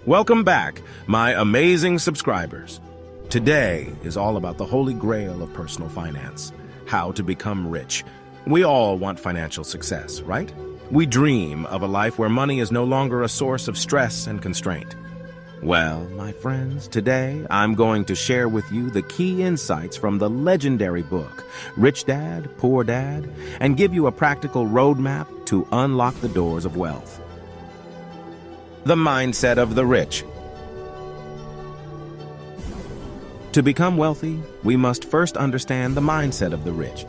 Welcome back, my amazing subscribers. Today is all about the holy grail of personal finance, how to become rich. We all want financial success, right? We dream of a life where money is no longer a source of stress and constraint. Well, my friends, today I'm going to share with you the key insights from the legendary book, Rich Dad, Poor Dad, and give you a practical roadmap to unlock the doors of wealth. The mindset of the rich. To become wealthy, we must first understand the mindset of the rich.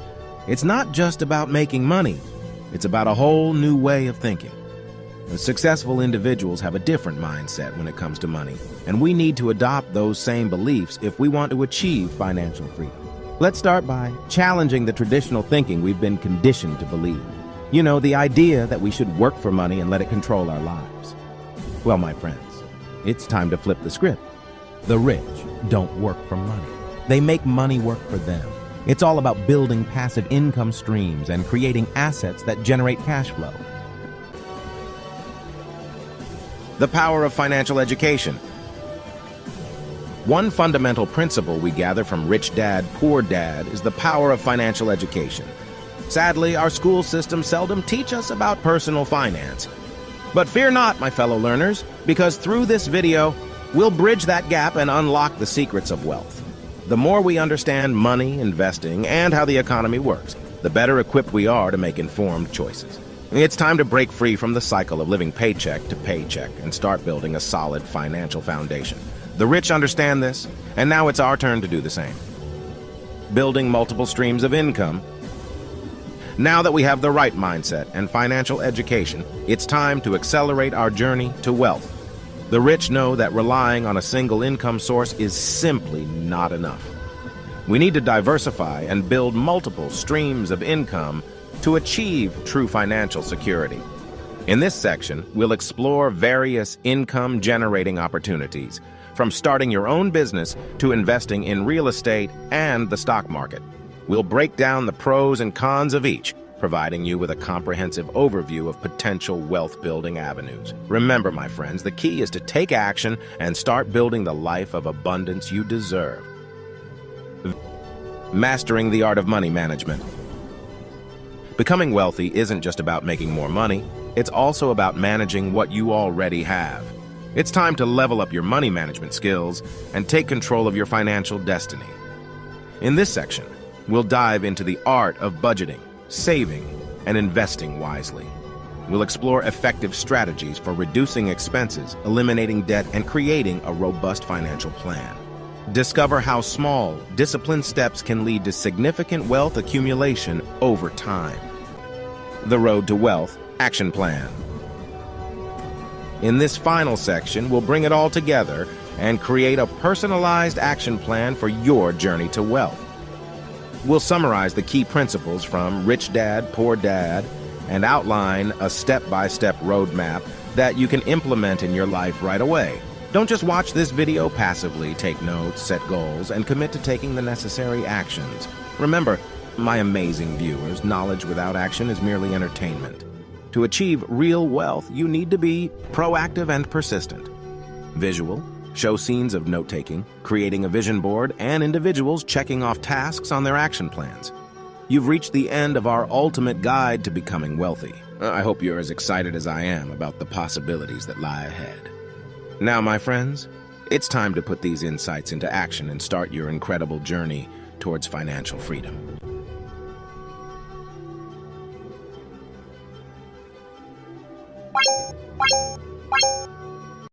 It's not just about making money, it's about a whole new way of thinking. Successful individuals have a different mindset when it comes to money, and we need to adopt those same beliefs if we want to achieve financial freedom. Let's start by challenging the traditional thinking we've been conditioned to believe. You know, the idea that we should work for money and let it control our lives. Well, my friends, it's time to flip the script. The rich don't work for money. They make money work for them. It's all about building passive income streams and creating assets that generate cash flow. The power of financial education. One fundamental principle we gather from Rich Dad, Poor Dad is the power of financial education. Sadly, our school systems seldom teach us about personal finance. But fear not, my fellow learners, because through this video, we'll bridge that gap and unlock the secrets of wealth. The more we understand money, investing, and how the economy works, the better equipped we are to make informed choices. It's time to break free from the cycle of living paycheck to paycheck and start building a solid financial foundation. The rich understand this, and now it's our turn to do the same. Building multiple streams of income. Now that we have the right mindset and financial education, it's time to accelerate our journey to wealth. The rich know that relying on a single income source is simply not enough. We need to diversify and build multiple streams of income to achieve true financial security. In this section, we'll explore various income-generating opportunities, from starting your own business to investing in real estate and the stock market. We'll break down the pros and cons of each, providing you with a comprehensive overview of potential wealth-building avenues. Remember, my friends, the key is to take action and start building the life of abundance you deserve. Mastering the art of money management. Becoming wealthy isn't just about making more money, it's also about managing what you already have. It's time to level up your money management skills and take control of your financial destiny. In this section, we'll dive into the art of budgeting, saving, and investing wisely. We'll explore effective strategies for reducing expenses, eliminating debt, and creating a robust financial plan. Discover how small, disciplined steps can lead to significant wealth accumulation over time. The Road to Wealth Action Plan. In this final section, we'll bring it all together and create a personalized action plan for your journey to wealth. We'll summarize the key principles from Rich Dad, Poor Dad, and outline a step-by-step roadmap that you can implement in your life right away. Don't just watch this video passively, take notes, set goals, and commit to taking the necessary actions. Remember, my amazing viewers, knowledge without action is merely entertainment. To achieve real wealth, you need to be proactive and persistent. Visual. Show scenes of note-taking, creating a vision board, and individuals checking off tasks on their action plans. You've reached the end of our ultimate guide to becoming wealthy. I hope you're as excited as I am about the possibilities that lie ahead. Now, my friends, it's time to put these insights into action and start your incredible journey towards financial freedom.